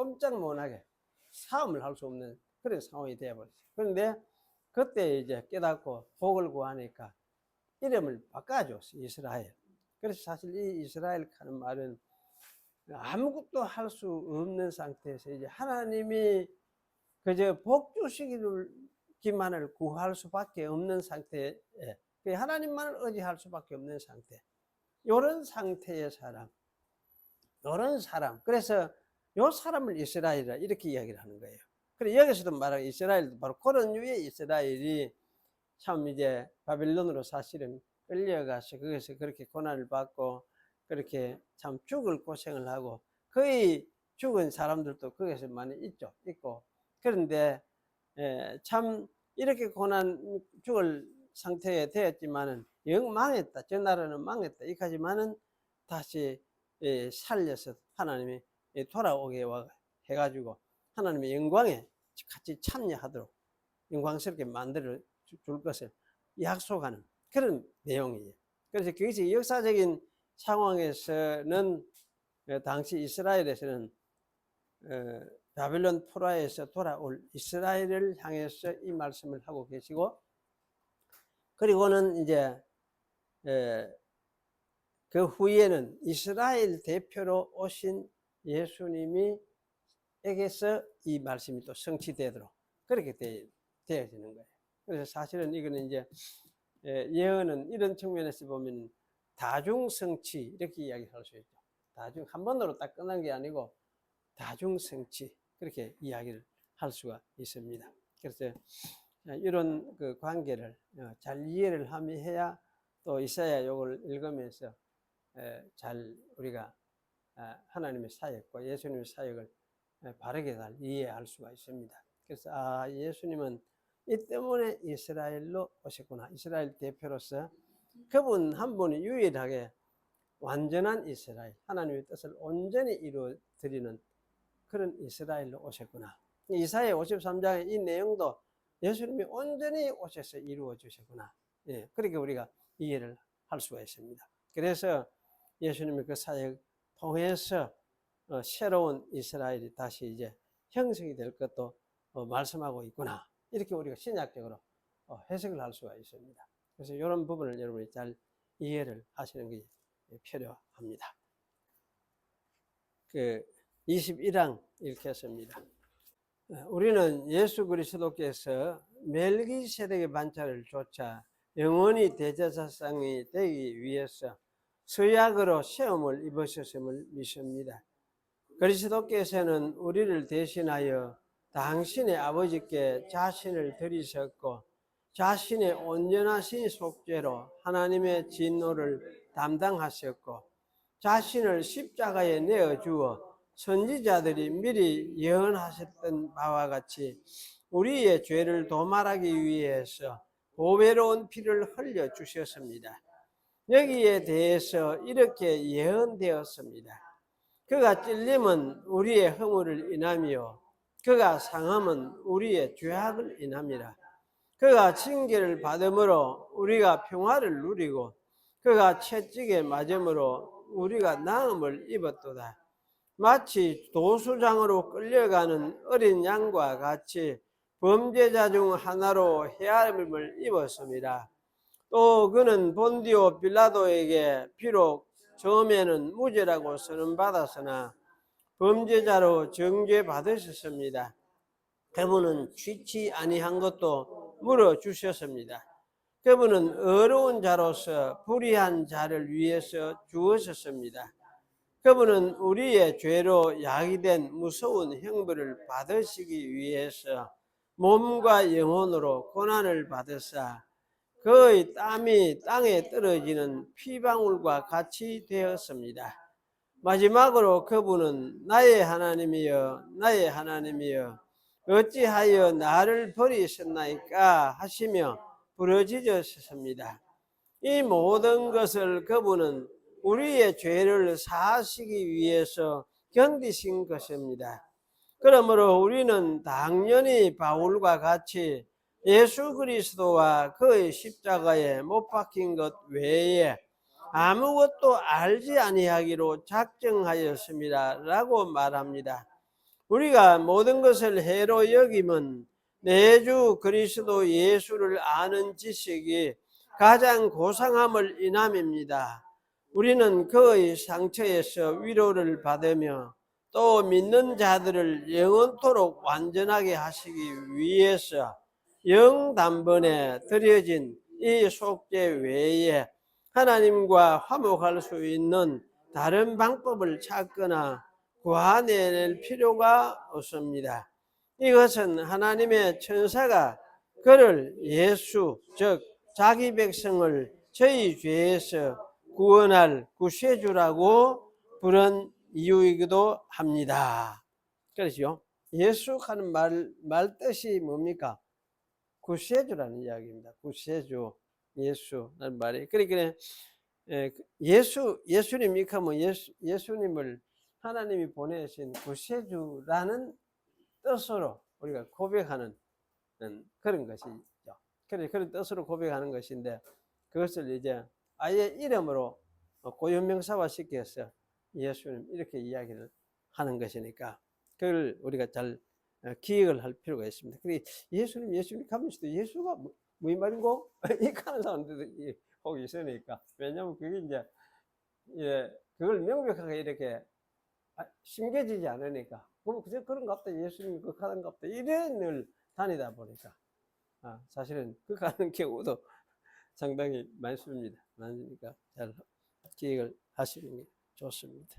꼼짝 못하게 싸움을 할 수 없는 그런 상황이 되어버렸어요. 그런데 그때 이제 깨닫고 복을 구하니까 이름을 바꿔줬어요. 이스라엘. 그래서 사실 이 이스라엘 하는 말은 아무것도 할 수 없는 상태에서 이제 하나님이 그저 복 주시기만을 구할 수밖에 없는 상태에, 하나님만을 의지할 수밖에 없는 상태. 요런 상태의 사람, 요런 사람. 그래서 요 사람을 이스라엘이라 이렇게 이야기를 하는 거예요. 그래 여기서도 말하는 이스라엘도 바로 그런 류의 이스라엘이 참 이제 바빌론으로 사실은 끌려가서 거기서 그렇게 고난을 받고 그렇게 참 죽을 고생을 하고 거의 죽은 사람들도 거기서 많이 있고 그런데 참 이렇게 고난 죽을 상태에 되었지만은 영 망했다. 저 나라는 망했다. 이까지만은 다시 살려서 하나님이 돌아오게 해가지고 하나님의 영광에 같이 참여하도록 영광스럽게 만들어 줄 것을 약속하는 그런 내용이에요. 그래서 그것이 역사적인 상황에서는 당시 이스라엘에서는 바빌론 포로에서 돌아올 이스라엘을 향해서 이 말씀을 하고 계시고, 그리고는 이제 그 후에는 이스라엘 대표로 오신 예수님이 에게서 이 말씀이 또 성취되도록 그렇게 되어지는 거예요. 그래서 사실은 이거는 이제 예언은 이런 측면에서 보면 다중성취 이렇게 이야기할 수 있죠. 다중 한 번으로 딱 끝난 게 아니고 다중성취 그렇게 이야기를 할 수가 있습니다. 그래서 이런 그 관계를 잘 이해를 해야 또 이사야 요걸 읽으면서 잘 우리가 하나님의 사역과 예수님의 사역을 바르게 잘 이해할 수가 있습니다. 그래서 예수님은 이 때문에 이스라엘로 오셨구나. 이스라엘 대표로서 그분 한 분이 유일하게 완전한 이스라엘, 하나님의 뜻을 온전히 이루어 드리는 그런 이스라엘로 오셨구나. 이사야 53장의 이 내용도 예수님이 온전히 오셔서 이루어 주셨구나. 그렇게 우리가 이해를 할 수가 있습니다. 그래서 예수님의 그 사역 통해서 새로운 이스라엘이 다시 이제 형성이 될 것도 말씀하고 있구나. 이렇게 우리가 신약적으로 해석을 할 수가 있습니다. 그래서 이런 부분을 여러분이 잘 이해를 하시는 게 필요합니다. 그 21항 읽겠습니다. 우리는 예수 그리스도께서 멜기세덱의 반차를 쫓아 영원히 대제사장이 되기 위해서 서약으로 세움을 입으셨음을 믿습니다. 그리스도께서는 우리를 대신하여 당신의 아버지께 자신을 드리셨고 자신의 온전하신 속죄로 하나님의 진노를 담당하셨고 자신을 십자가에 내어주어 선지자들이 미리 예언하셨던 바와 같이 우리의 죄를 도말하기 위해서 보배로운 피를 흘려 주셨습니다. 여기에 대해서 이렇게 예언되었습니다. 그가 찔림은 우리의 허물을 인하며 그가 상함은 우리의 죄악을 인함이라. 그가 징계를 받음으로 우리가 평화를 누리고 그가 채찍에 맞음으로 우리가 나음을 입었도다. 마치 도수장으로 끌려가는 어린 양과 같이 범죄자 중 하나로 헤아림을 입었습니다. 또 그는 본디오 빌라도에게 비록 처음에는 무죄라고 선언받았으나 범죄자로 정죄받으셨습니다. 그분은 취치 아니한 것도 물어주셨습니다. 그분은 어려운 자로서 불의한 자를 위해서 죽으셨습니다. 그분은 우리의 죄로 야기된 무서운 형벌을 받으시기 위해서 몸과 영혼으로 고난을 받으사 그의 땀이 땅에 떨어지는 피방울과 같이 되었습니다. 마지막으로 그분은 나의 하나님이여 나의 하나님이여 어찌하여 나를 버리셨나이까 하시며 부르짖으셨습니다. 이 모든 것을 그분은 우리의 죄를 사하시기 위해서 견디신 것입니다. 그러므로 우리는 당연히 바울과 같이 예수 그리스도와 그의 십자가에 못 박힌 것 외에 아무것도 알지 아니하기로 작정하였습니다 라고 말합니다. 우리가 모든 것을 해로 여김은 내 주 그리스도 예수를 아는 지식이 가장 고상함을 인함입니다. 우리는 그의 상처에서 위로를 받으며 또 믿는 자들을 영원토록 완전하게 하시기 위해서 영단번에 드려진 이 속죄 외에 하나님과 화목할 수 있는 다른 방법을 찾거나 구하낼 필요가 없습니다. 이것은 하나님의 천사가 그를 예수, 즉 자기 백성을 저희 죄에서 구원할 구세주라고 부른 이유이기도 합니다. 그렇죠? 예수 하는 말 뜻이 뭡니까? 구세주라는 이야기입니다. 구세주, 예수라는 말이. 그러니까 예수님이 하면 예수님을 하나님이 보내신 구세주라는 뜻으로 우리가 고백하는 그런 것이죠. 그런 뜻으로 고백하는 것인데 그것을 이제 아예 이름으로 고유명사화 시켜서 예수님 이렇게 이야기를 하는 것이니까 그걸 우리가 잘 기억을 할 필요가 있습니다. 예수님 가면서도 예수가 무슨 말인고? 이렇게 하는 사람들도 혹 있으니까. 왜냐하면 그게 이제 그걸 명백하게 이렇게 심겨지지 않으니까. 그럼 그저 그런갑다. 예수님이 극하던갑다. 이런 늘 다니다 보니까 사실은 극하는 경우도 상당히 많습니다. 많으니까 잘 기억을 하시는 게 좋습니다.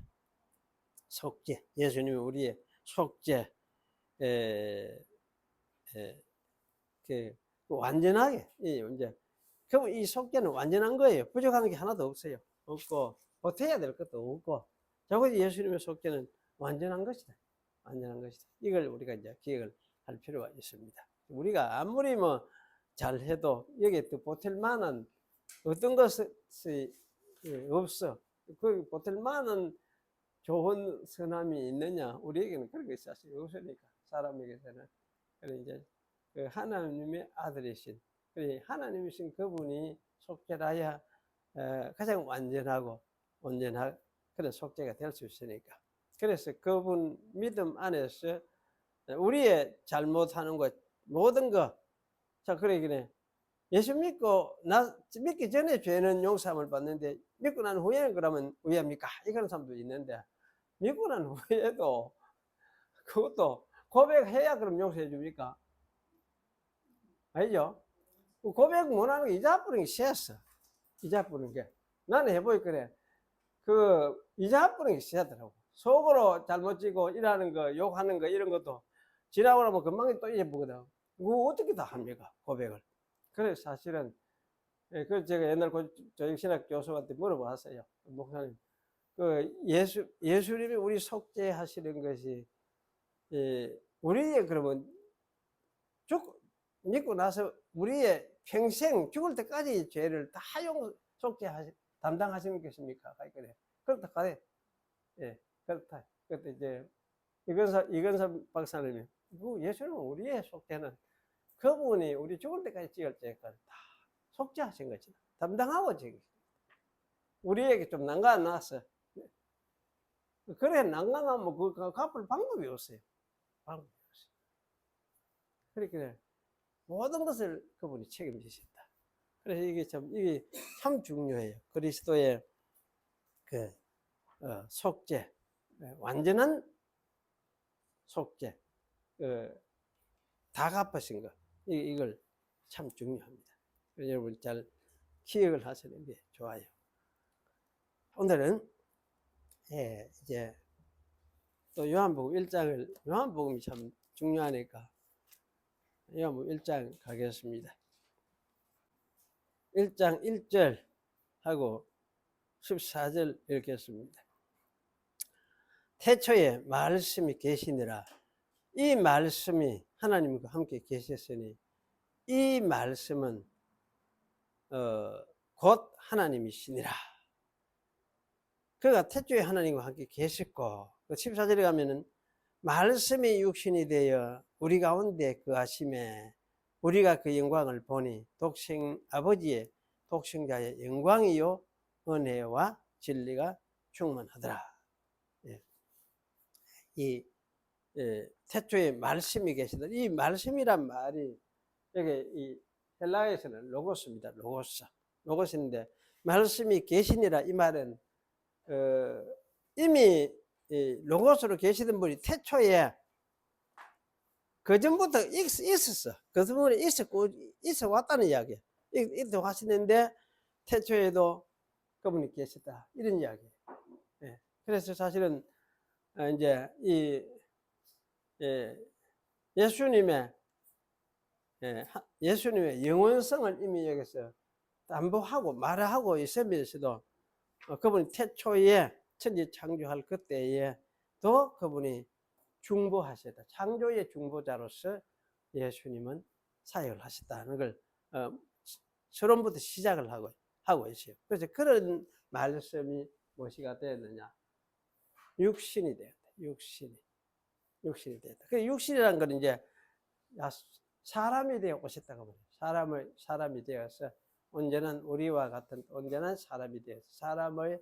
속죄, 예수님이 우리의 속죄, 완전하게 이제 그럼 이 속죄는 완전한 거예요. 부족한 게 하나도 없어요. 없고 보태야 될 것도 없고, 적어도 예수님의 속죄는 완전한 것이다. 완전한 것이다. 이걸 우리가 이제 기억을 할 필요가 있습니다. 우리가 아무리 뭐 잘해도 여기에 또 보탤 만한 어떤 것이 없어. 그 보탤 만한 좋은 선함이 있느냐? 우리에게는 그런 것이 사실 없으니까 사람에게서는. 그래 이제 그 하나님의 아들이신, 그래 하나님이신 그분이 속죄라야 가장 완전하고 온전한 그런 속죄가 될 수 있으니까. 그래서 그분 믿음 안에서 우리의 잘못하는 것 모든 것, 자 그러기는 예수 믿기 전에 죄는 용서함을 받는데 믿고 난 후에는 그러면 왜 합니까? 이런 사람도 있는데, 믿고 난 후에도 그것도 고백해야 그럼 용서해 줍니까? 아니죠? 고백 못하는 게 이자 뿌리는 게 세었어. 이자 뿌리는 게. 나는 해보니 그래. 그 이자 뿌리는 게 세더라고. 속으로 잘못 지고 일하는 거, 욕하는 거 이런 것도 지나고 나면 금방 또 잊어보거든. 그거 어떻게 다 합니까? 고백을. 그래서 사실은 그 제가 옛날 조직신학 교수한테 물어봤어요. 목사님, 그 예수님이 우리 속죄하시는 것이 우리의 그러면 믿고 나서 우리의 평생 죽을 때까지 죄를 다 담당하시는 것입니까? 그래. 그렇다 가래. 예, 그렇다. 그때 이제 이건사 박사님이 예수님은 우리의 속죄는 그분이 우리 죽을 때까지 찍을 때까지 다 속죄하신 거지. 담당하고 지금 우리에게 좀 난간 났어. 그래 난간하면 그 갚을 방법이 없어요. 방법이 없어요. 그러니까 모든 것을 그분이 책임지신다. 그래서 이게 참 중요해요. 그리스도의 그 속죄, 완전한 속죄, 다 갚으신 것, 이걸 참 중요합니다. 여러분 잘 기억을 하시는 게 좋아요. 오늘은 이제 또 요한복음 1장을, 요한복음이 참 중요하니까 요한복음 1장 가겠습니다. 1장 1절 하고 14절 읽겠습니다. 태초에 말씀이 계시니라. 이 말씀이 하나님과 함께 계셨으니 이 말씀은 곧 하나님이시니라. 그가 태초에 하나님과 함께 계셨고, 14절에 가면은 말씀이 육신이 되어 우리 가운데 거하심에 우리가 그 영광을 보니 아버지의 독생자의 영광이요 은혜와 진리가 충만하더라. 이 태초에 말씀이 계시다. 이 말씀이란 말이 여기 이 헬라어에서는 로고스입니다. 로고스인데 말씀이 계시니라 이 말은 이미 로고스로 계시던 분이 태초에 그 전부터 있었어. 그 전부터 있어 왔다는 이야기야. 있어 왔었는데 태초에도 그분이 계셨다. 이런 이야기예요. 예. 그래서 사실은 이제 이 예수님의 영원성을 이미 여기서 담보하고 말하고 있으면서도 그분이 태초에 천지 창조할 그때에 또 그분이 중보하셨다. 창조의 중보자로서 예수님은 사역을 하셨다는 걸 서론부터 시작을 하고 있어요. 그래서 그런 말씀이 무엇이가 되었느냐? 육신이 되었다. 육신이 되었다. 그 육신이라는 건 이제 사람이 되어 오셨다고 말해요. 사람이 되어서 온전한 우리와 같은 온전한 사람이 되어서 사람이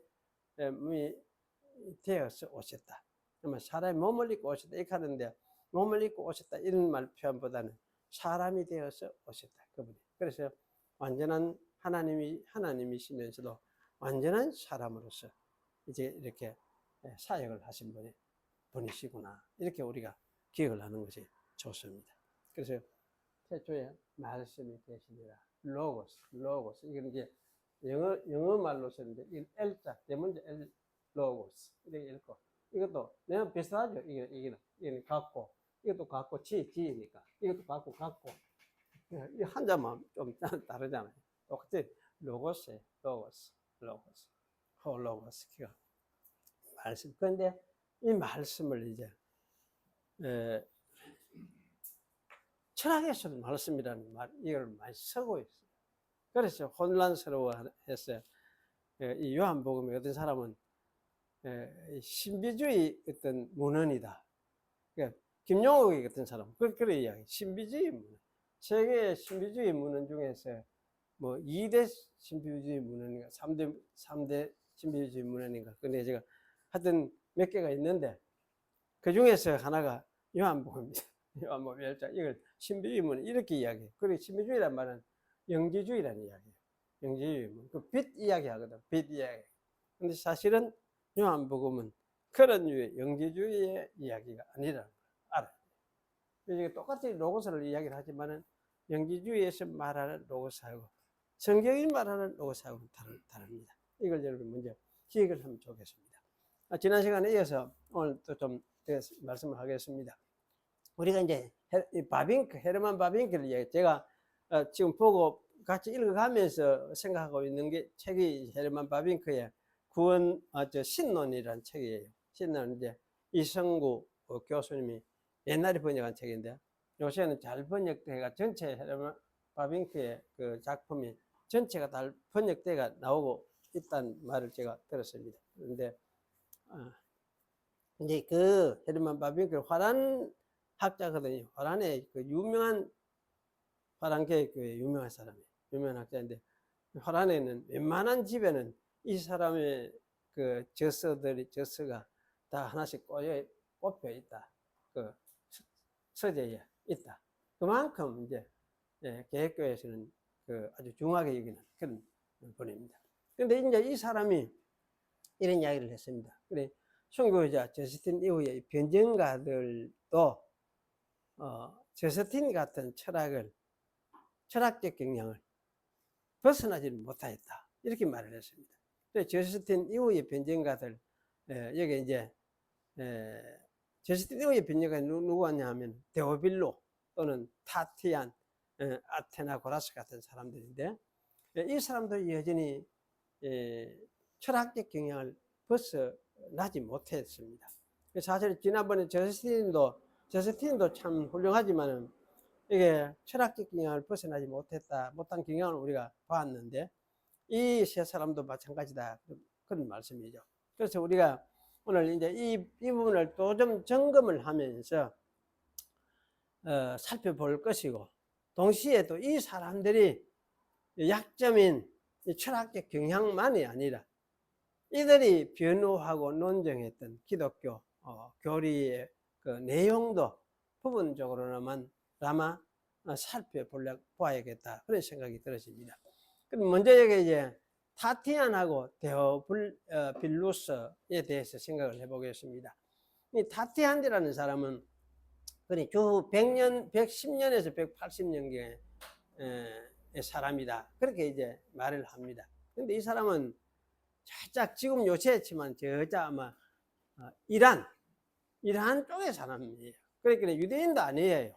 되어서 오셨다. 그러면 사람이 몸을 입고 오셨다 이렇게 하는데 몸을 입고 오셨다 이런 말 표현보다는 사람이 되어서 오셨다. 그분이. 그래서 완전한 하나님이시면서도 완전한 사람으로서 이제 이렇게 사역을 하신 분이시구나. 이렇게 우리가 기억을 하는 것이 좋습니다. 그래서 태초에 말씀이 계시니라. 로고스. 이건 이제 영어 말로 쓰는데, 이 L자, 대문자 L, 로고스. 이렇게 읽고. 이것도 내가 비슷하죠. 이거는 같고. 이것도 같고, 지니까. 이것도 같고. 이 한자만 좀 다르잖아요. 똑같이 로고스. 말씀. 그런데 이 말씀을 이제, 철학에서는 말씀이라는 말, 이걸 많이 쓰고 있어요. 그래서 혼란스러워했어요. 이 요한복음에 어떤 사람은 신비주의 어떤 문헌이다. 그러니까 김용옥이 같은 사람, 그런 이야기. 신비주의 문헌. 세계 신비주의 문헌 중에서 뭐 2대 신비주의 문헌인가, 3대 신비주의 문헌인가. 근데 제가 하여튼 몇 개가 있는데 그 중에서 하나가 요한복음입니다. 요한복음 1장. 이걸 신비주의 문헌 이렇게 이야기해요. 그리고 신비주의란 말은 영지주의라는 이야기예요. 영지주의. 그 빛 이야기 하거든. 빛 이야기. 근데 사실은 요한복음은 그런 류의 영지주의의 이야기가 아니라는 걸 알아요. 이게 똑같이 로고스를 이야기를 하지만은 영지주의에서 말하는 로고스하고 성경이 말하는 로고스하고는 다릅니다. 이걸 여러분 먼저 기억을 하면 좋겠습니다. 지난 시간에 이어서 오늘 또 좀 말씀을 하겠습니다. 우리가 이제 헤르만 바빙크를 이야기, 제가 지금 보고 같이 읽어가면서 생각하고 있는 게 책이 헤르만 바빙크의 신론이라는 책이에요. 신론은 이제 이성구 교수님이 옛날에 번역한 책인데 요새는 잘 번역돼가 전체 헤르만 바빙크의 그 작품이 전체가 다 번역돼가 나오고 있다는 말을 제가 들었습니다. 그런데 이제 그 헤르만 바빙크 화란 학자거든요. 화란의 그 유명한 화란계획교의 유명한 사람이에요. 유명한 학자인데 화란에는 웬만한 집에는 이 사람의 그 저서가 다 하나씩 꼽혀 있다. 그 서재에 있다. 그만큼 이제 계획교회에서는 그 아주 중요하게 여기는 그런 분입니다. 그런데 이제 이 사람이 이런 이야기를 했습니다. 그래 선교자 저스틴 이후의 변증가들도 저스틴 같은 철학적 경향을 벗어나지는 못하였다. 이렇게 말을 했습니다. 저스틴 이후의 변증가들, 여기 이제, 저스틴 이후의 변증가 누구냐 하면 데오빌로 또는 타티안, 아테나고라스 같은 사람들인데, 이 사람도 여전히 철학적 경향을 벗어나지 못했습니다. 사실 지난번에 저스틴도 참 훌륭하지만은 이게 철학적 경향을 벗어나지 못한 경향을 우리가 봤는데 이 세 사람도 마찬가지다. 그런 말씀이죠. 그래서 우리가 오늘 이제 이 부분을 또 좀 점검을 하면서 살펴볼 것이고 동시에 또 이 사람들이 약점인 철학적 경향만이 아니라 이들이 변호하고 논쟁했던 기독교 교리의 그 내용도 부분적으로나만 아마 살펴봐야겠다 그런 생각이 들어집니다. 그럼 먼저 여기 이제 타티안하고 데오빌루스에 대해서 생각을 해보겠습니다. 이 타티안이라는 사람은 주 100년, 110년에서 180년경의 사람이다. 그렇게 이제 말을 합니다. 근데 이 사람은 살짝 지금 요새였지만 저자 아마 이란 쪽의 사람이에요. 그러니까 유대인도 아니에요.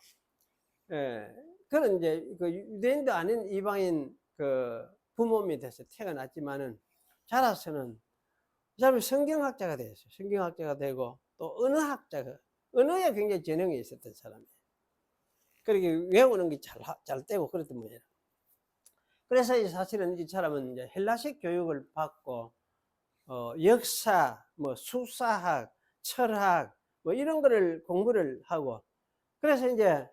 그런 이제 그 유대인도 아닌 이방인 그 부모 밑에서 태어났지만은 자라서는 이 사람이 성경학자가 되었어요. 성경학자가 되고 또 언어에 굉장히 재능이 있었던 사람이에요. 그렇게 외우는 게 잘 되고 그랬던 모양이에요. 그래서 사실은 이 사람은 이제 헬라식 교육을 받고 역사, 뭐 수사학, 철학 뭐 이런 거를 공부를 하고 그래서 이제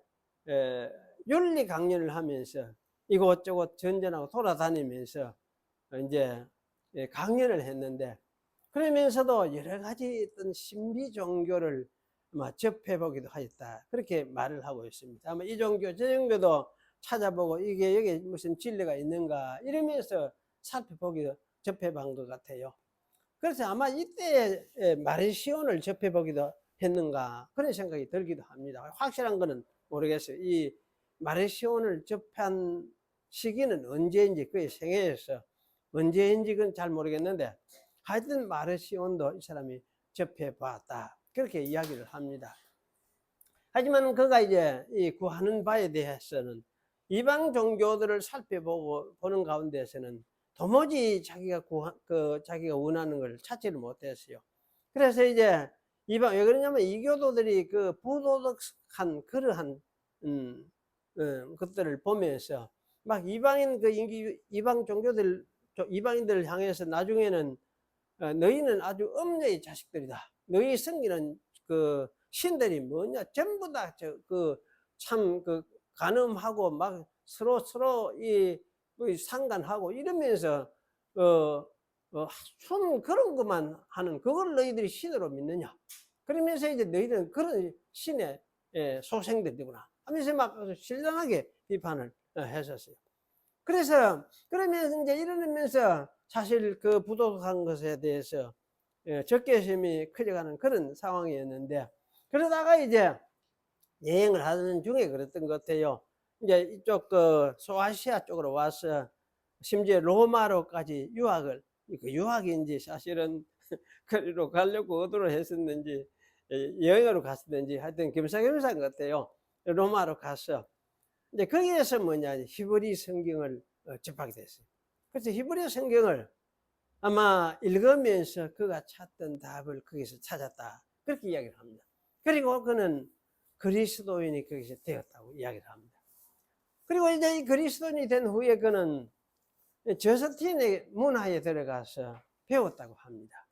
윤리 강연을 하면서 이곳저곳 전전하고 돌아다니면서 이제 강연을 했는데 그러면서도 여러 가지 어떤 신비 종교를 아마 접해보기도 하였다. 그렇게 말을 하고 있습니다. 아마 이 종교, 저 종교도 찾아보고 이게 여기 무슨 진리가 있는가 이러면서 살펴보기도 접해본 것 같아요. 그래서 아마 이때 마르시온을 접해보기도 했는가 그런 생각이 들기도 합니다. 확실한 거는 모르겠어요. 이 마르시온을 접한 시기는 언제인지 그의 생애에서 언제인지 그건 잘 모르겠는데 하여튼 마르시온도 이 사람이 접해봤다 그렇게 이야기를 합니다. 하지만 그가 이제 이 구하는 바에 대해서는 이방 종교들을 살펴보는 가운데서는 도무지 자기가 자기가 원하는 걸 찾지를 못했어요. 그래서 이제 왜 그러냐면 이교도들이 그 부도덕한 그러한 것들을 보면서 막 이방 종교들 이방인들을 향해서 나중에는 너희는 아주 음녀의 자식들이다. 너희 섬기는 그 신들이 뭐냐 전부 다 참 간음하고 막 서로 상간하고 이러면서 그런 것만 하는 그걸 너희들이 신으로 믿느냐 그러면서 이제 너희들은 그런 신의 소생들이구나 하면서 막 신랄하게 비판을 했었어요. 그래서 그러면서 이제 이러면서 사실 그 부도덕한 것에 대해서 적개심이 커져가는 그런 상황이었는데 그러다가 이제 여행을 하는 중에 그랬던 것 같아요. 이제 이쪽 소아시아 쪽으로 와서 심지어 로마로까지 유학인지 사실은 거기로 가려고 의도를 했었는지 여행으로 갔었는지 하여튼 겸사겸사인 것 같아요. 로마로 가서 이제 거기에서 히브리 성경을 접하게 됐어요. 그래서 히브리 성경을 아마 읽으면서 그가 찾던 답을 거기서 찾았다. 그렇게 이야기를 합니다. 그리고 그는 그리스도인이 거기서 되었다고 이야기를 합니다. 그리고 이제 이 그리스도인이 된 후에 그는 저스틴의 문화에 들어가서 배웠다고 합니다.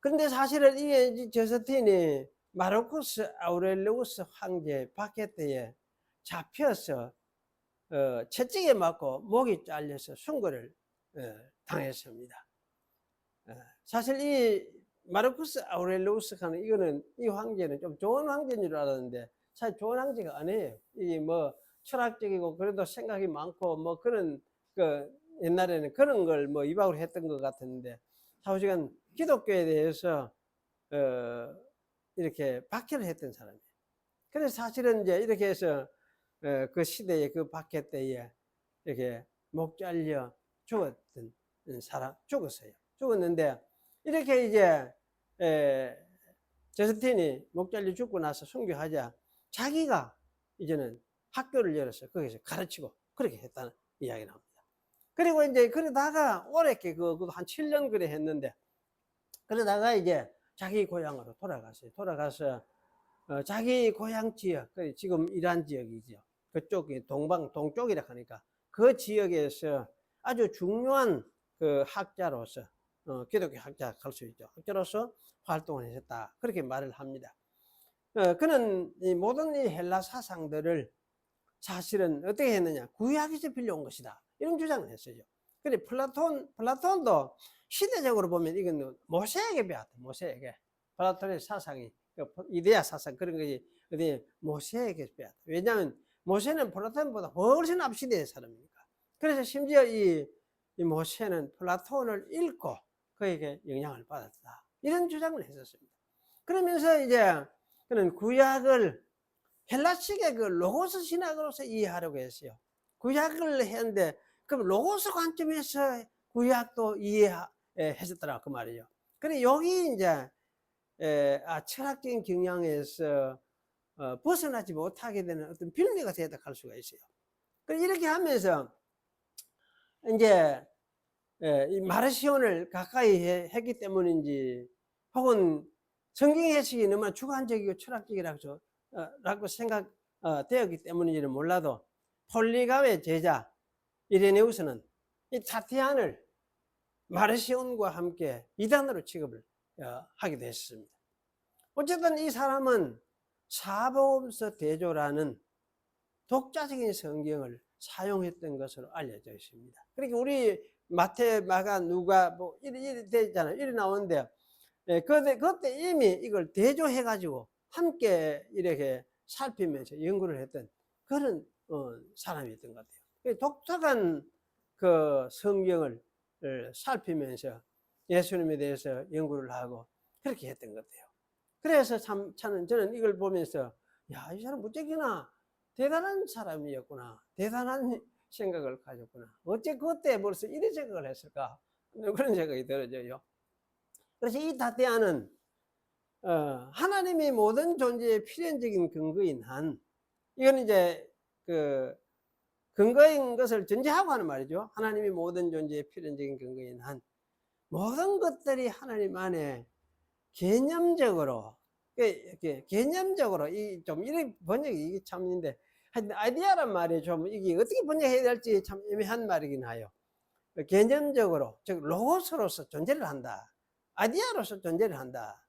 그런데 사실은 이 저스틴이 마르쿠스 아우렐리우스 황제 박해 때에 잡혀서 채찍에 맞고 목이 잘려서 순교를 당했습니다. 사실 이 마르쿠스 아우렐리우스는 이 황제는 좀 좋은 황제인 줄 알았는데 사실 좋은 황제가 아니에요. 이 뭐 철학적이고 그래도 생각이 많고 뭐 그런 옛날에는 그런 걸 뭐 이박으로 했던 것 같은데 사실은 기독교에 대해서 이렇게 박해를 했던 사람이에요. 그래서 사실은 이제 이렇게 해서 그 시대에 그 박해 때에 이렇게 목 잘려 죽었던 죽었어요. 죽었는데 이렇게 이제 저스틴이 목 잘려 죽고 나서 순교하자 자기가 이제는 학교를 열어서 거기서 가르치고 그렇게 했다는 이야기를 합니다. 그리고 이제 그러다가 오래게 그것도 한 7년 그래 했는데 그러다가 이제 자기 고향으로 돌아갔어요. 돌아가서 자기 고향 지역, 지금 이란 지역이죠. 그쪽이 동쪽이라 하니까 그 지역에서 아주 중요한 그 학자로서 기독교 학자 할 수 있죠. 학자로서 활동을 했었다. 그렇게 말을 합니다. 그는 이 모든 이 헬라 사상들을 사실은 어떻게 했느냐? 구약에서 빌려온 것이다. 이런 주장을 했어요. 근데 플라톤도 시대적으로 보면 이건 모세에게 배웠다. 모세에게. 플라톤의 사상이 이데아 사상 그런 것이 어디 모세에게 배웠다. 왜냐하면 모세는 플라톤보다 훨씬 앞시대의 사람이니까. 그래서 심지어 이 모세는 플라톤을 읽고 그에게 영향을 받았다. 이런 주장을 했었습니다. 그러면서 이제 그는 구약을 헬라식의 그 로고스 신학으로서 이해하려고 했어요. 구약을 했는데 그럼 로고스 관점에서 구약도 이해했었더라 그 말이에요. 그래 여기 이제 철학적인 경향에서 벗어나지 못하게 되는 어떤 빌미가 되어갈 수가 있어요. 그래 이렇게 하면서 이제 이 마르시온을 가까이 했기 때문인지 혹은 성경 해석이 너무 주관적이고 철학적이라고 생각되었기 때문인지는 몰라도 폴리가의 제자 이레네우스는 이 타티안을 마르시온과 함께 이단으로 취급을 하게 됐습니다. 어쨌든 이 사람은 사복음서 대조라는 독자적인 성경을 사용했던 것으로 알려져 있습니다. 그러니까 우리 마태, 마가, 누가 뭐 이리 되잖아요. 이리 나오는데 그때 이미 이걸 대조해가지고 함께 이렇게 살피면서 연구를 했던 그런 사람이었던 것 같아요. 독특한 그 성경을 살피면서 예수님에 대해서 연구를 하고 그렇게 했던 것 같아요. 그래서 저는 이걸 보면서 야, 이 사람 무척이나 대단한 사람이었구나. 대단한 생각을 가졌구나. 어째 그때 벌써 이런 생각을 했을까? 그런 생각이 들어져요. 그래서 이 다테아는 하나님의 모든 존재의 필연적인 근거인 한, 이건 이제 그 근거인 것을 전제하고 하는 말이죠. 하나님의 모든 존재의 필연적인 근거인 한, 모든 것들이 하나님 안에 개념적으로, 개념적으로, 좀 이런 번역이 이게 참인데, 아이디어란 말이 좀 이게 어떻게 번역해야 될지 참 애매한 말이긴 해요. 개념적으로, 즉, 로고스로서 존재를 한다. 아이디어로서 존재를 한다.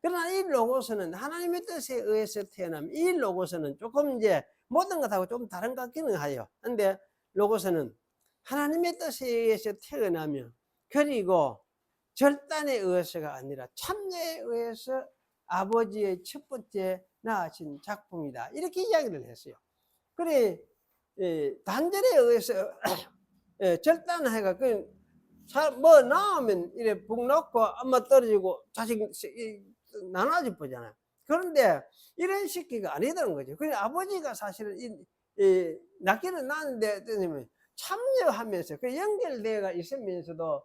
그러나 이 로고스는 하나님의 뜻에 의해서 태어남, 이 로고스는 조금 이제 모든 것하고 좀 다른 것 같기는 해요. 근데 로고스는 하나님의 뜻에 의해서 태어나며, 그리고 절단에 의해서가 아니라 참여에 의해서 아버지의 첫 번째 낳으신 작품이다. 이렇게 이야기를 했어요. 그래, 단절에 의해서 절단해가 뭐 나오면 이래 북 놓고 엄마 떨어지고 자식 나눠져 보잖아요. 그런데 이런 식기가 아니다는 거죠. 그래 아버지가 사실은 낳기는 낳는데 참여하면서 그 연결되어가 있으면서도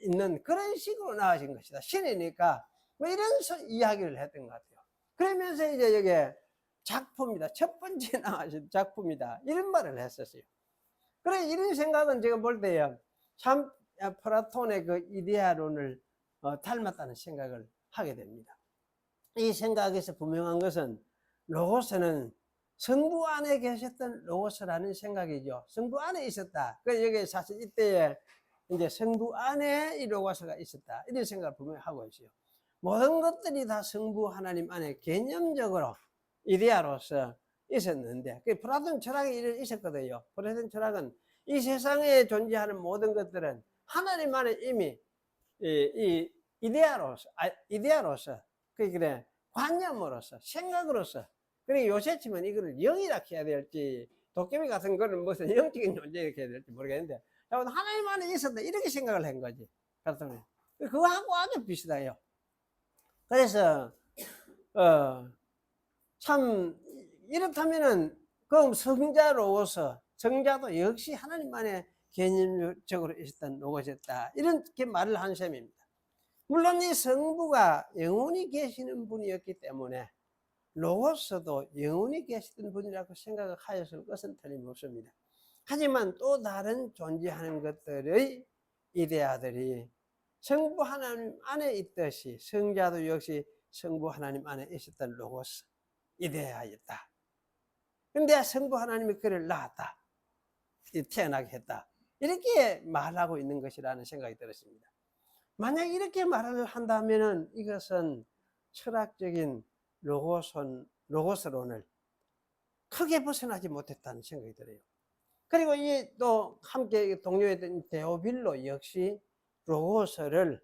있는 그런 식으로 나아진 것이다. 신이니까 뭐 이런 이야기를 했던 것 같아요. 그러면서 이제 여기 작품이다. 첫 번째 나아진 작품이다. 이런 말을 했었어요. 그래 이런 생각은 제가 볼 때요. 참 플라톤의 그 이데아론을 닮았다는 생각을 하게 됩니다. 이 생각에서 분명한 것은 로고스는 성부 안에 계셨던 로고스라는 생각이죠. 성부 안에 있었다. 그 여기 사실 이때에 이제 성부 안에 이 로고스가 있었다. 이런 생각을 분명히 하고 있어요. 모든 것들이 다 성부 하나님 안에 개념적으로 이데아로서 있었는데, 그 플라톤 철학이 있었거든요. 플라톤 철학은 이 세상에 존재하는 모든 것들은 하나님 안에 이미 이 이데아로서, 그래 관념으로서, 생각으로서, 그리고 요새 치면 이거를 영이라 해야 될지, 도깨비 같은 거는 무슨 영적인 존재 이렇게 해야 될지 모르겠는데, 하나님 안에 있었다 이렇게 생각을 한 거지. 플라톤이. 그거하고 아주 비슷해요. 그래서 참 이렇다면은 그럼 성자로서 성자도 역시 하나님 안에 개념적으로 있었던 로고였다. 이렇게 말을 한 셈입니다. 물론 이 성부가 영원히 계시는 분이었기 때문에 로고스도 영원히 계시던 분이라고 생각하였을 것은 틀림없습니다. 하지만 또 다른 존재하는 것들의 이데아들이 성부 하나님 안에 있듯이 성자도 역시 성부 하나님 안에 있었던 로고스 이데아였다. 근데 성부 하나님이 그를 낳았다. 태어나게 했다. 이렇게 말하고 있는 것이라는 생각이 들었습니다. 만약 이렇게 말을 한다면 이것은 철학적인 로고스론을 크게 벗어나지 못했다는 생각이 들어요. 그리고 또 함께 동료했던 데오빌로 역시 로고스를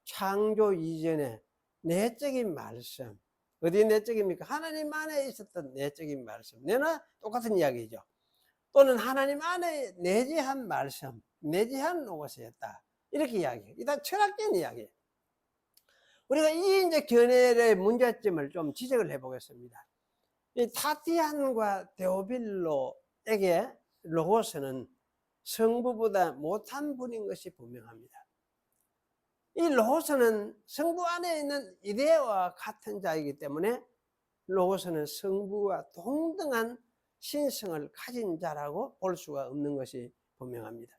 창조 이전의 내적인 말씀, 어디 내적입니까? 하나님 안에 있었던 내적인 말씀. 내나 똑같은 이야기죠. 또는 하나님 안에 내재한 말씀, 내재한 로고스였다. 이렇게 이야기해요. 일단 철학적인 이야기예요. 우리가 이 이제 견해의 문제점을 좀 지적을 해보겠습니다. 이 타티안과 데오빌로에게 로고스는 성부보다 못한 분인 것이 분명합니다. 이 로고스는 성부 안에 있는 이데아와 같은 자이기 때문에 로고스는 성부와 동등한 신성을 가진 자라고 볼 수가 없는 것이 분명합니다.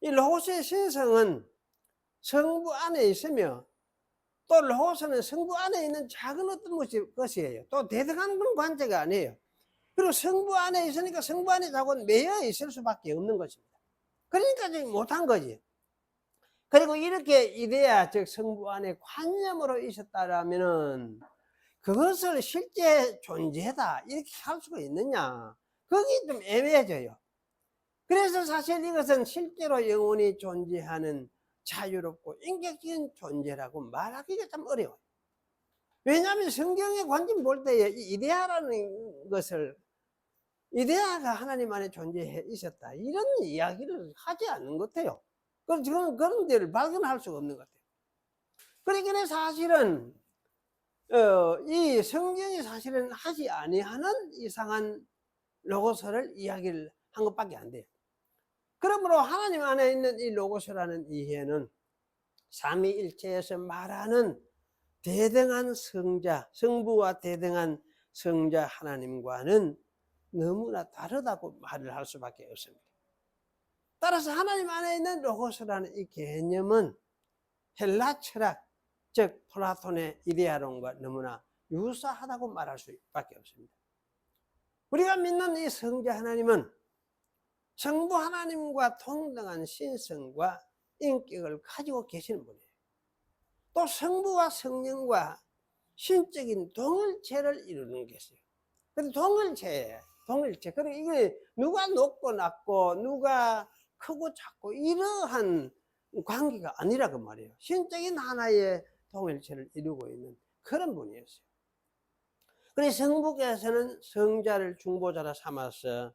이 로고스의 신성은 성부 안에 있으며 또 로고스는 성부 안에 있는 작은 어떤 것이에요. 또 대등한 그런 관계가 아니에요. 그리고 성부 안에 있으니까 성부 안에 자꾸 매여 있을 수밖에 없는 것입니다. 그러니까 지금 못한 거지. 그리고 이렇게 이데아 즉 성부 안에 관념으로 있었다라면은 그것을 실제 존재다 이렇게 할 수가 있느냐, 그게 좀 애매해져요. 그래서 사실 이것은 실제로 영원히 존재하는 자유롭고 인격적인 존재라고 말하기가 참 어려워요. 왜냐하면 성경의 관점 볼 때에 이 이데아라는 것을, 이데아가 하나님 안에 존재해 있었다 이런 이야기를 하지 않는 것 같아요. 그런 데를 발견할 수가 없는 것 같아요. 그러니까 사실은 이 성경이 사실은 하지 아니하는 이상한 로고스를 이야기를 한 것밖에 안 돼요. 그러므로 하나님 안에 있는 이 로고스라는 이해는 삼위일체에서 말하는 대등한 성자, 성부와 대등한 성자 하나님과는 너무나 다르다고 말을 할 수밖에 없습니다. 따라서 하나님 안에 있는 로고스라는 이 개념은 헬라 철학, 즉 플라톤의 이데아론과 너무나 유사하다고 말할 수밖에 없습니다. 우리가 믿는 이 성자 하나님은 성부 하나님과 동등한 신성과 인격을 가지고 계시는 분이에요. 또 성부와 성령과 신적인 동일체를 이루는 것이에요. 근데 동일체. 그리고 이게 누가 높고 낮고 누가 크고 작고 이러한 관계가 아니라고 말이에요. 신적인 하나의 동일체를 이루고 있는 그런 분이었어요. 그래서 성부께서는 성자를 중보자라 삼아서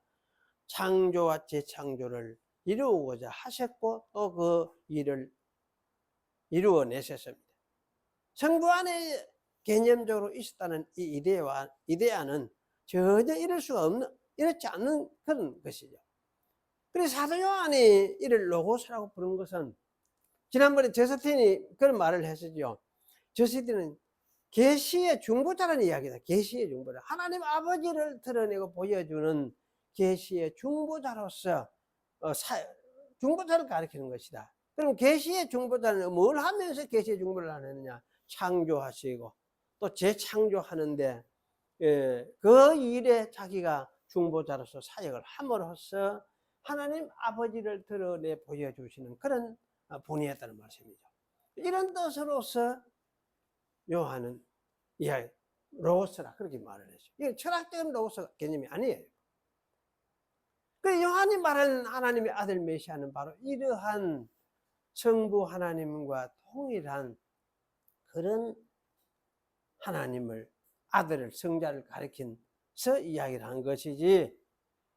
창조와 재창조를 이루고자 하셨고 또 그 일을 이루어내셨습니다. 성부 안에 개념적으로 있었다는 이 이데아는 전혀 이렇지 않는 그런 것이죠. 그래서 사도 요한이 이를 로고스라고 부른 것은 지난번에 저스틴이 그런 말을 했었죠. 저스틴은 계시의 중보자라는 이야기다. 계시의 중보자. 하나님 아버지를 드러내고 보여주는 계시의 중보자로서 중보자를 가리키는 것이다. 그럼 계시의 중보자는 뭘 하면서 계시의 중보를 하느냐? 창조하시고 또 재창조하는데 그 일에 자기가 중보자로서 사역을 함으로써 하나님 아버지를 드러내 보여주시는 그런 분이었다는 말씀이죠. 이런 뜻으로서 요한은 로고스라 그렇게 말을 했죠. 이게 철학적인 로고스 개념이 아니에요. 그 요한이 말하는 하나님의 아들 메시아는 바로 이러한 성부 하나님과 동일한 그런 하나님을, 아들을, 성자를 가리킨서 이야기를 한 것이지,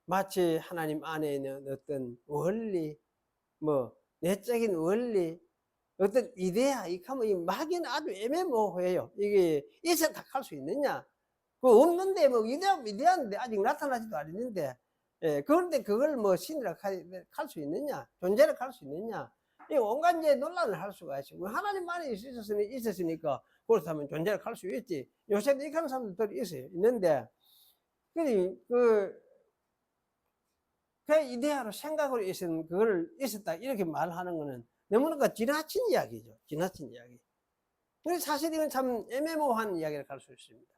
마치 하나님 안에 있는 어떤 원리, 내적인 원리, 어떤 이데아, 이 말하기는 아주 애매모호해요. 이게 있었다 할 수 있느냐? 없는데, 이데아인데 아직 나타나지도 않았는데, 그런데 그걸 신이라 할 수 있느냐? 존재를 할 수 있느냐? 이 온갖 논란을 할 수가 있고, 하나님 안에 있었으니까, 그렇다면 존재를 할 수 있지. 요새도 이렇게 하는 사람들이 있는데, 그 이데아로 생각으로 있었다, 이렇게 말하는 거는 너무나 지나친 이야기죠. 지나친 이야기. 근데 사실 이건 참 애매모호한 이야기를 할 수 있습니다.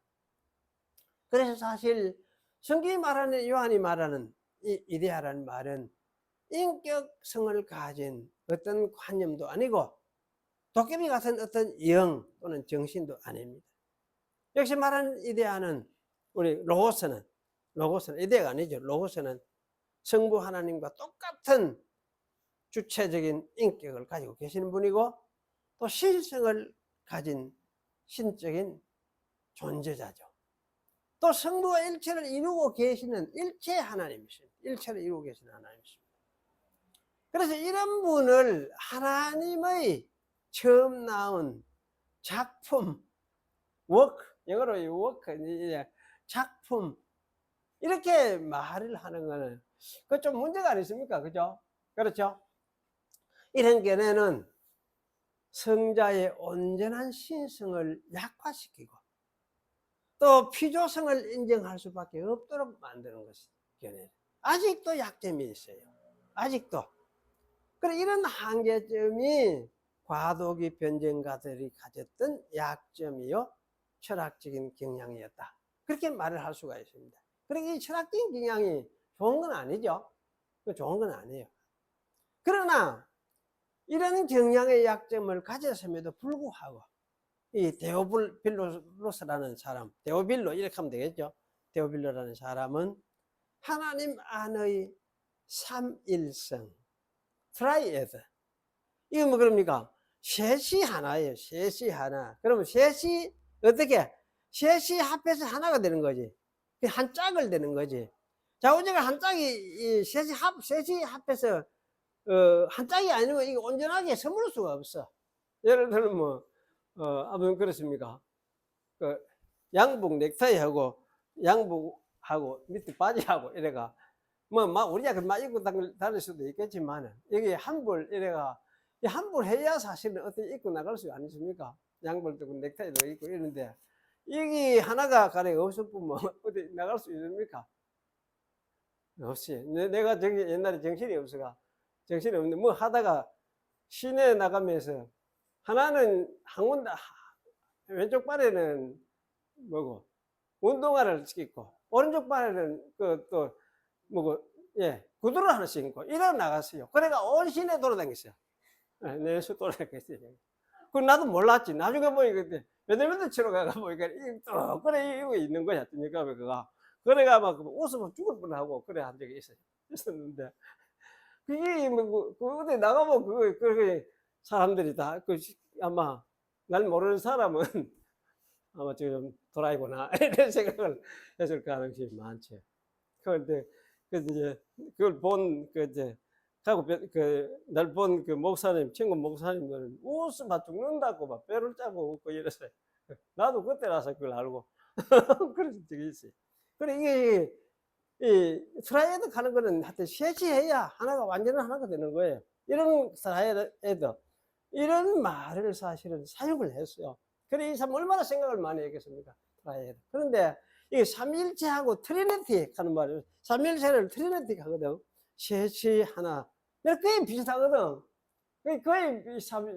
그래서 사실 성경이 말하는, 요한이 말하는 이 이데아라는 말은 인격성을 가진 어떤 관념도 아니고 도깨비 같은 어떤 영 또는 정신도 아닙니다. 역시 말하는 이데아는, 우리 로고스는 이데아가 아니죠. 로고스는 성부 하나님과 똑같은 주체적인 인격을 가지고 계시는 분이고 또 신성을 가진 신적인 존재자죠. 또 성부와 일체를 이루고 계시는 일체 하나님이십니다. 일체를 이루고 계시는 하나님이십니다. 그래서 이런 분을 하나님의 처음 나온 작품, 워크, 영어로 워크, 작품, 이렇게 말을 하는 거는 그 좀 문제가 아니십니까? 그죠? 그렇죠? 이런 견해는 성자의 온전한 신성을 약화시키고 또 피조성을 인정할 수밖에 없도록 만드는 것이 견해. 아직도 약점이 있어요. 아직도. 그래, 이런 한계점이 과도기 변증가들이 가졌던 약점이요, 철학적인 경향이었다. 그렇게 말을 할 수가 있습니다. 그러니까 이 철학적인 경향이 좋은 건 아니죠. 좋은 건 아니에요. 그러나 이런 경향의 약점을 가졌음에도 불구하고 이 데오빌로스라는 사람, 데오빌로 이렇게 하면 되겠죠. 데오빌로라는 사람은 하나님 안의 삼일성, 트라이에드. 이게 뭐 그럽니까? 셋이 하나예요. 셋이 하나. 그러면 셋이 어떻게? 셋이 합해서 하나가 되는 거지. 한 짝을 되는 거지. 자, 어제가 한 짝이 셋이 합해서 한 짝이 아니면 이게 온전하게 서물 수가 없어. 예를 들면 뭐 아무튼 그렇습니까? 그 양복 넥타이하고 양복하고 밑에 바지하고 이래가 뭐 막 우리가 막 입고 다닐 수도 있겠지만 여기 한벌 이래가 한벌 해야 사실은 어떻게 입고 나갈 수 아니십니까? 양벌도 있고 넥타이도 있고 이런데 이게 하나가 가령 없으면 어디 나갈 수 있습니까? 없지. 내가 저기 옛날에 정신이 없는데 뭐 하다가 시내에 나가면서 하나는 한군 왼쪽 발에는 뭐고 운동화를 신고 오른쪽 발에는 그 또 뭐고 구두를 하나 신고 이러 나갔어요. 그래가 온 시내 돌아다녔어요. 내수 돌아다녔어요. 그 나도 몰랐지. 나중에 보니까 몇몇 치러 가가 보니까 또 그래 이거 있는 거야. 그러니까 그가 그래가 막 웃으면 죽을 뻔하고 그래 한 적이 있었는데 그게 뭐 어디 나가면 그 사람들이 다 아마 날 모르는 사람은 아마 지금 도라이구나 이런 생각을 했을 가능성이 많죠. 그런데 이제 그걸 본 이제 날 본 그 목사님, 친구 목사님들은 웃으면 죽는다고 막 뼈를 짜고 웃고 이랬어요. 나도 그때라서 그걸 알고 그런 적이 있어요. 그래 이게 이 트라이애드 가는 거는 하여튼 셋이 해야 하나가 완전한 하나가 되는 거예요. 이런 트라이애드 이런 말을 사실은 사용을 했어요. 그래 이 사람 얼마나 생각을 많이 했겠습니까? 트라이애드. 그런데 이게 삼일체하고 트리니티 하는 말을 삼일체를 트리니티 하거든. 셋이 하나. 거의 비슷하거든. 거의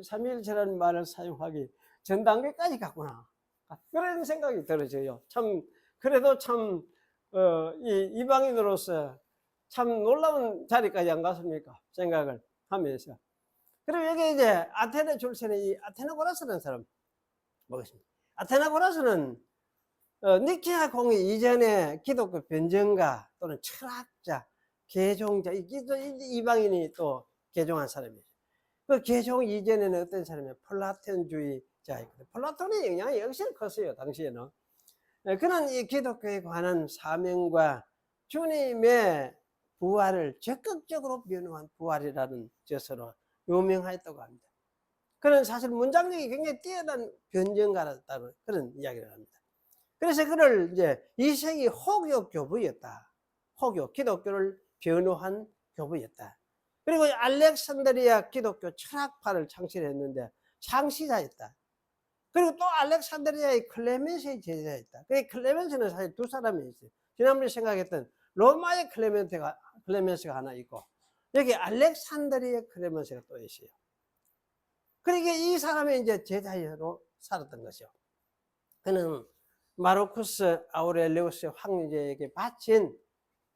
삼일체라는 말을 사용하기 전 단계까지 갔구나. 그런 생각이 들어져요. 참 그래도 참 이방인으로서 참 놀라운 자리까지 안 갔습니까? 생각을 하면서. 그리고 여기 이제 아테네 출신의 이 아테나고라스라는 사람 보겠습니다. 아테나고라스는 니케아 공의 이전에 기독교 변증가 또는 철학자, 개종자, 이방인이 또 개종한 사람이에요. 그 개종 이전에는 어떤 사람이에요? 플라톤주의자이거든요. 플라톤의 영향이 역시 컸어요, 당시에는. 그는 이 기독교에 관한 사명과 주님의 부활을 적극적으로 변호한 부활이라는 것으로 유명하였다고 합니다. 그는 사실 문장력이 굉장히 뛰어난 변증가였다는 그런 이야기를 합니다. 그래서 그를 이제 2세기 호교 교부였다. 호교, 기독교를 변호한 교부였다. 그리고 알렉산드리아 기독교 철학파를 창시했는데 창시자였다. 그리고 또 알렉산드리아의 클레멘스의 제자였다. 그 클레멘스는 사실 두 사람이 있어요. 지난번에 생각했던 로마의 클레멘스가 하나 있고 여기 알렉산드리아 클레멘스가 또 있어요. 그러니까 이 사람이 이제 제자로 살았던 것이죠. 그는 마르쿠스 아우렐리우스 황제에게 바친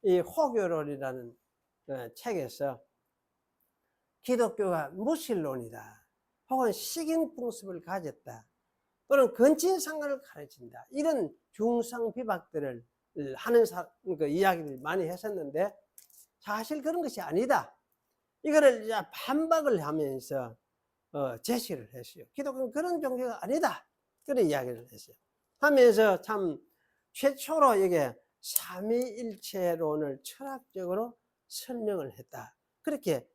이 호교론이라는 책에서 기독교가 무신론이다. 혹은 식인풍습을 가졌다. 또는 근친상간을 가르친다. 이런 중상 비박들을 하는 이야기를 많이 했었는데 사실 그런 것이 아니다. 이거를 반박을 하면서 제시를 했어요. 기독교는 그런 종교가 아니다. 그런 이야기를 했어요. 하면서 참 최초로 이게 삼위일체론을 철학적으로 설명을 했다. 그렇게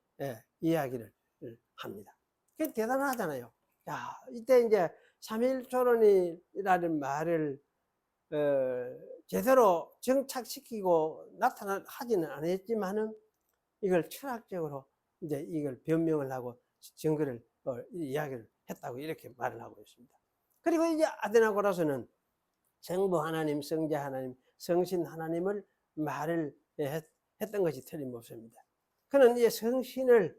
이야기를 합니다. 그게 대단하잖아요. 야, 이때 이제 삼위일체론이라는 말을 제대로 정착시키고 나타나지는 않았지만은 이걸 철학적으로 이제 이걸 변명을 하고 증거를 이야기를 했다고 이렇게 말을 하고 있습니다. 그리고 이제 아테나고라서는 성부 하나님, 성자 하나님, 성신 하나님을 말을 했던 것이 틀림없습니다. 그는 이 성신을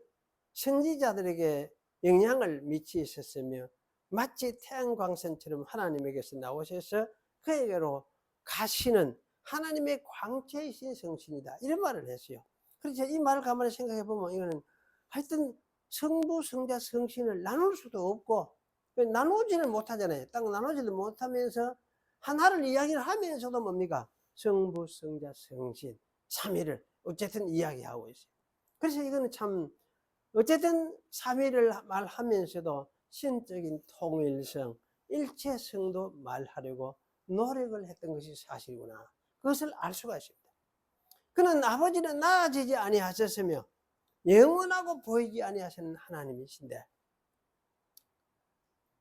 선지자들에게 영향을 미치셨으며 마치 태양광선처럼 하나님에게서 나오셔서 그에게로 가시는 하나님의 광채이신 성신이다. 이런 말을 했어요. 그래서 이 말을 가만히 생각해 보면 이거는 하여튼 성부, 성자, 성신을 나눌 수도 없고 나누지는 못하잖아요. 딱 나누지도 못하면서 하나를 이야기를 하면서도 뭡니까? 성부, 성자, 성신, 삼위를 어쨌든 이야기하고 있어요. 그래서 이거는 참 어쨌든 삼위를 말하면서도 신적인 통일성, 일체성도 말하려고 노력을 했던 것이 사실이구나. 그것을 알 수가 있습니다. 그는 아버지는 나아지지 아니하셨으며 영원하고 보이지 아니하시는 하나님이신데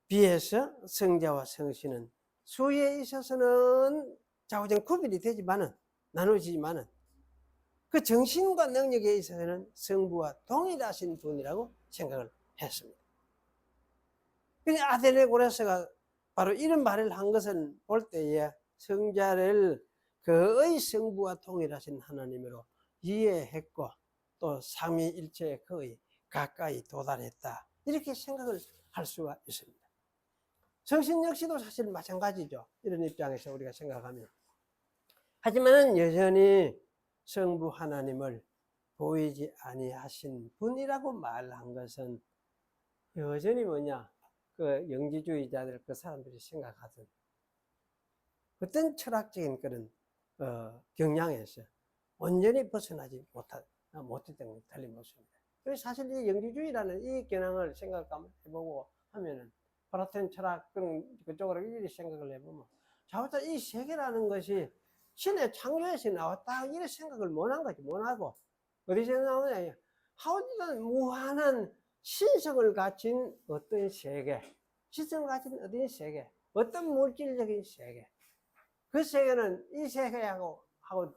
비해서 성자와 성신은 수에 있어서는 좌우정 구별이 되지만은 나누지만은 그 정신과 능력에 있어서는 성부와 동일하신 분이라고 생각을 했습니다. 그래서 아테네고레스가 바로 이런 말을 한 것은 볼 때에 성자를 그의 성부와 동일하신 하나님으로 이해했고 또 삼위일체에 거의 가까이 도달했다. 이렇게 생각을 할 수가 있습니다. 성신 역시도 사실 마찬가지죠. 이런 입장에서 우리가 생각하면. 하지만 여전히 성부 하나님을 보이지 아니하신 분이라고 말한 것은 여전히 뭐냐, 그 영지주의자들 그 사람들이 생각하던 어떤 철학적인 그런 경향에서 온전히 벗어나지 못했던 게 틀림없습니다. 그래서 사실 이 영지주의라는 이 경향을 생각해보고 하면은 플라톤 철학 그쪽으로 이렇게 생각을 해보면 자우자 이 세계라는 것이 신의 창조에서 나왔다 이런 생각을 못한 거지. 못하고 어디서 나오냐, 하우디는 무한한 신성을 가진 어떤 세계, 신성을 가진 어떤 세계, 어떤 물질적인 세계, 그 세계는 이 세계하고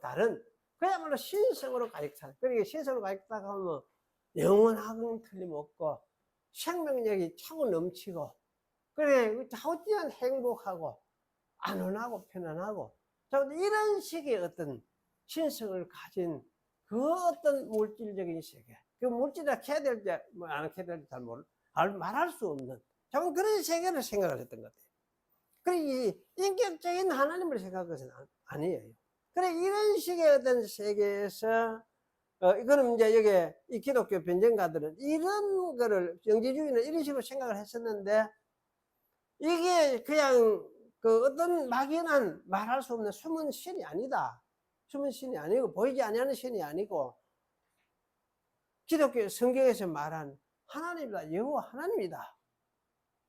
다른 그야말로 신성으로 가득 차. 그러니까 신성으로 가득 차고 하면 영원하고는 틀림없고 생명력이 차고 넘치고 그래 자우지한 행복하고 안온하고 편안하고 이런 식의 어떤 신성을 가진 그 어떤 물질적인 세계, 그 물질을 캐야 될지 안 캐야 될지 잘 말할 수 없는 그런 세계를 생각을 했던 것 같아요. 그래 인격적인 하나님을 생각한 것은 아니에요. 그래 이런 식의 어떤 세계에서 이거는 이제 여기 이 기독교 변증가들은 이런 거를 영지주의는 이런 식으로 생각을 했었는데 이게 그냥 그 어떤 막연한 말할 수 없는 숨은 신이 아니다. 숨은 신이 아니고 보이지 아니하는 신이 아니고 기독교 성경에서 말한 하나님이다. 여호와 하나님이다.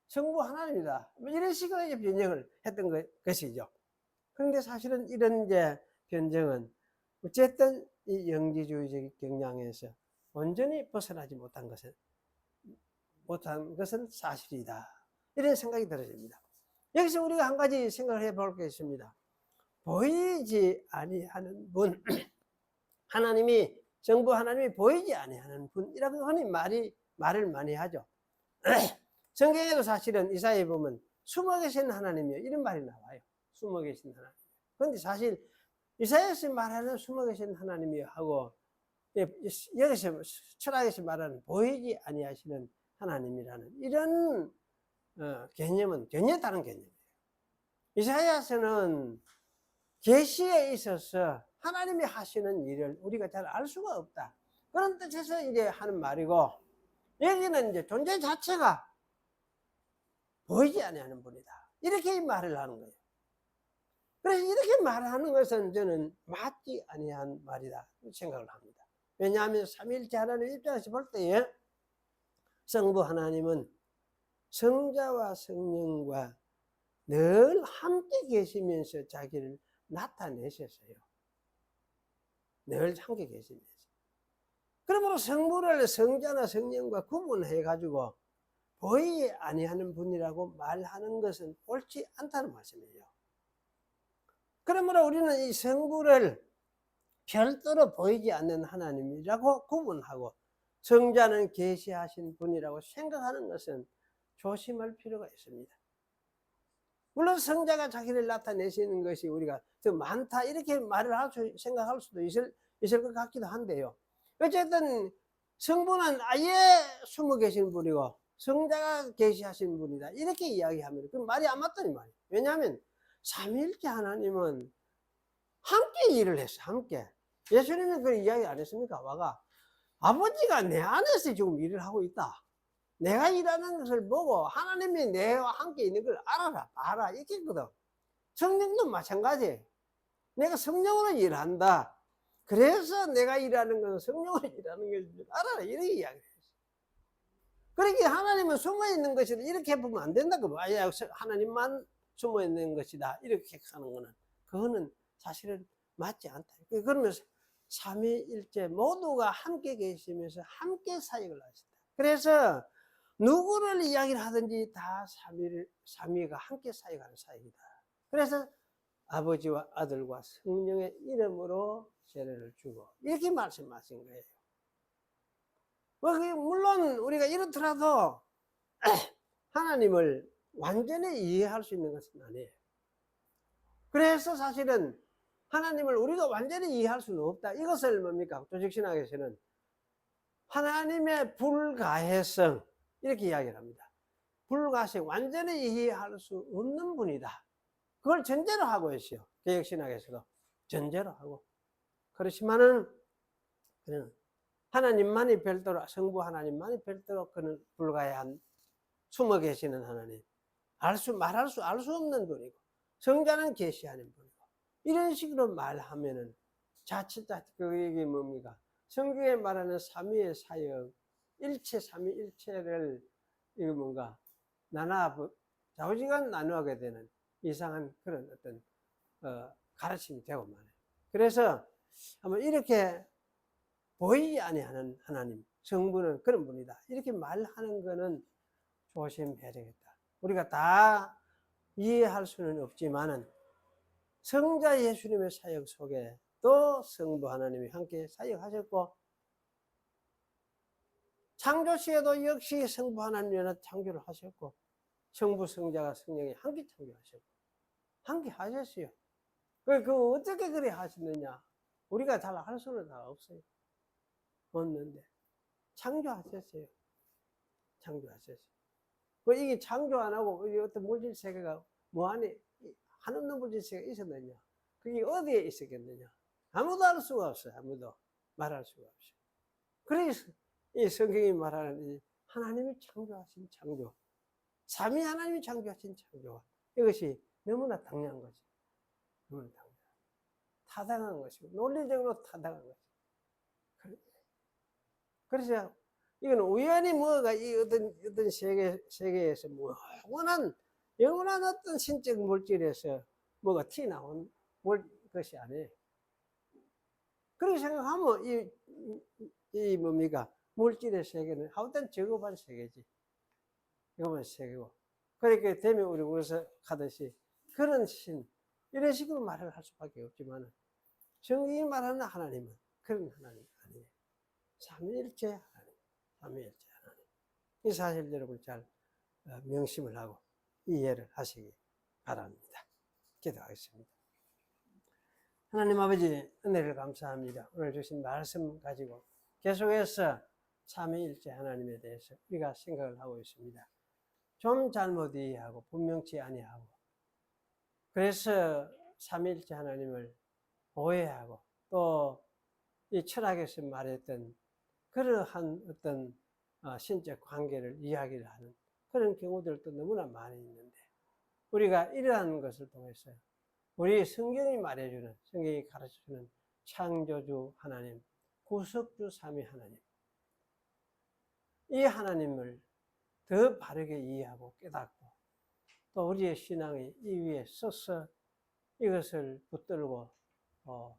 성부 하나님이다. 이런 식으로 이제 변증을 했던 것이죠. 그런데 사실은 이런 이제 변증은 어쨌든 이 영지주의적 경향에서 온전히 벗어나지 못한 것은 사실이다. 이런 생각이 들어집니다. 여기서 우리가 한 가지 생각을 해볼 게 있습니다. 보이지 아니하는 분, 하나님이 성부 하나님이 보이지 아니하는 분이라고 흔히 말을 많이 하죠. 성경에도 사실은 이사야에 보면 숨어 계신 하나님이요 이런 말이 나와요. 숨어 계신 하나님. 그런데 사실 이사야에서 말하는 숨어 계신 하나님이요 하고 여기서 철학에서 말하는 보이지 아니하시는 하나님이라는 이런 개념은 전혀 다른 개념이에요. 이사야서는 계시에 있어서 하나님이 하시는 일을 우리가 잘 알 수가 없다. 그런 뜻에서 이제 하는 말이고 여기는 이제 존재 자체가 보이지 아니하는 분이다. 이렇게 말을 하는 거예요. 그래서 이렇게 말하는 것은 저는 맞지 아니한 말이다 생각을 합니다. 왜냐하면 삼위일체 하나님 입장에서 볼 때에 성부 하나님은 성자와 성령과 늘 함께 계시면서 자기를 나타내셨어요. 늘 함께 계시면서. 그러므로 성부를 성자나 성령과 구분해 가지고 보이지 아니하는 분이라고 말하는 것은 옳지 않다는 말씀이에요. 그러므로 우리는 이 성부를 별도로 보이지 않는 하나님이라고 구분하고 성자는 계시하신 분이라고 생각하는 것은 조심할 필요가 있습니다. 물론 성자가 자기를 나타내시는 것이 우리가 더 많다 이렇게 말을 생각할 수도 있을 것 같기도 한데요. 어쨌든 성부는 아예 숨어 계신 분이고 성자가 계시하신 분이다 이렇게 이야기하면 그 말이 안 맞다는 말이에요. 왜냐하면 삼위일체 하나님은 함께 일을 했어요. 함께. 예수님은 그 이야기 안 했습니까? 와가 아버지가 내 안에서 지금 일을 하고 있다. 내가 일하는 것을 보고 하나님이 내와 함께 있는 걸 알아라, 봐라 이렇게 했거든. 성령도 마찬가지. 내가 성령으로 일한다. 그래서 내가 일하는 것은 성령으로 일하는 것을 알아라 이렇게 이야기를 했어요. 그러니까 하나님은 숨어있는 것이다 이렇게 보면 안 된다고. 아예 하나님만 숨어있는 것이다 이렇게 하는 거는 그거는 사실은 맞지 않다. 그러면서 삼위일체 모두가 함께 계시면서 함께 사역을 하신다. 그래서 누구를 이야기를 하든지 다 삼위가 함께 사역하는 사역이다. 그래서 아버지와 아들과 성령의 이름으로 세례를 주고 이렇게 말씀하신 거예요. 물론 우리가 이렇더라도 하나님을 완전히 이해할 수 있는 것은 아니에요. 그래서 사실은 하나님을 우리가 완전히 이해할 수는 없다. 이것을 뭡니까? 조직신학에서는 하나님의 불가해성 이렇게 이야기를 합니다. 불가해성, 완전히 이해할 수 없는 분이다. 그걸 전제로 하고 있어요. 개혁신학에서도 전제로 하고. 그렇지만은 하나님만이 별도로, 성부 하나님만이 별도로 그는 불가해한 숨어 계시는 하나님, 알 수 없는 분이고 성자는 계시하는 분이고 이런 식으로 말하면은 자칫 그게 뭡니까? 성경에 말하는 삼위의 사역, 삼위일체를 이거 뭔가 좌우지간 나누게 되는 이상한 그런 어떤 가르침이 되고 말해요. 그래서 한번 이렇게 보이지 아니하는 하나님, 성부는 그런 분이다 이렇게 말하는 거는 조심해야 되겠다. 우리가 다 이해할 수는 없지만은 성자 예수님의 사역 속에 또 성부 하나님이 함께 사역하셨고 창조 시에도 역시 성부 하나님이 창조를 하셨고 성부 성자가 성령이 함께 창조하셨고 함께 하셨어요. 그 어떻게 그래 하셨느냐? 우리가 잘 할 수는 다 없어요. 없는데 창조하셨어요. 창조하셨어요. 이게 창조 안 하고 어떤 물질 세계가 뭐 안에 한없는 물질 세계가 있었느냐? 그게 어디에 있었겠느냐? 아무도 알 수가 없어요. 아무도 말할 수가 없어요. 그래서 이 성경이 말하는 이 하나님이 창조하신 창조, 삼위 하나님이 창조하신 창조, 이것이 너무나 당연한 거지. 너무나 당연. 타당한 것이고 논리적으로 타당한 것이. 그래서 이건 우연히 뭐가 이 어떤 세계에서 뭐 영원한 어떤 신적 물질에서 뭐가 튀어나온 것이 아니에요. 그렇게 생각하면 이 뭡니까? 물질의 세계는 하여튼 저급한 세계지. 저급한 세계고. 그렇게 되면 우리 우리서 하듯이 그런 이런 식으로 말을 할 수밖에 없지만 성경이 말하는 하나님은 그런 하나님이 아니에요. 삼위일체 하나님. 삼위일체 하나님. 이 사실 여러분 잘 명심을 하고 이해를 하시기 바랍니다. 기도하겠습니다. 하나님 아버지 은혜를 감사합니다. 오늘 주신 말씀 가지고 계속해서 삼위일체 하나님에 대해서 우리가 생각을 하고 있습니다. 좀 잘못 이해하고 분명치 아니하고 그래서 삼위일체 하나님을 오해하고 또 이 철학에서 말했던 그러한 어떤 신적 관계를 이야기를 하는 그런 경우들도 너무나 많이 있는데 우리가 이러한 것을 통해서 우리 성경이 말해주는 성경이 가르쳐주는 창조주 하나님, 구속주 삼위 하나님 이 하나님을 더 바르게 이해하고 깨닫고 또 우리의 신앙이 이 위에 서서 이것을 붙들고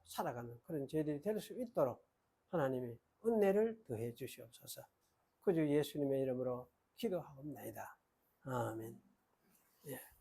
살아가는 그런 저희들이 될 수 있도록 하나님이 은혜를 더해 주시옵소서. 그 주 예수님의 이름으로 기도하옵나이다. 아멘. 예.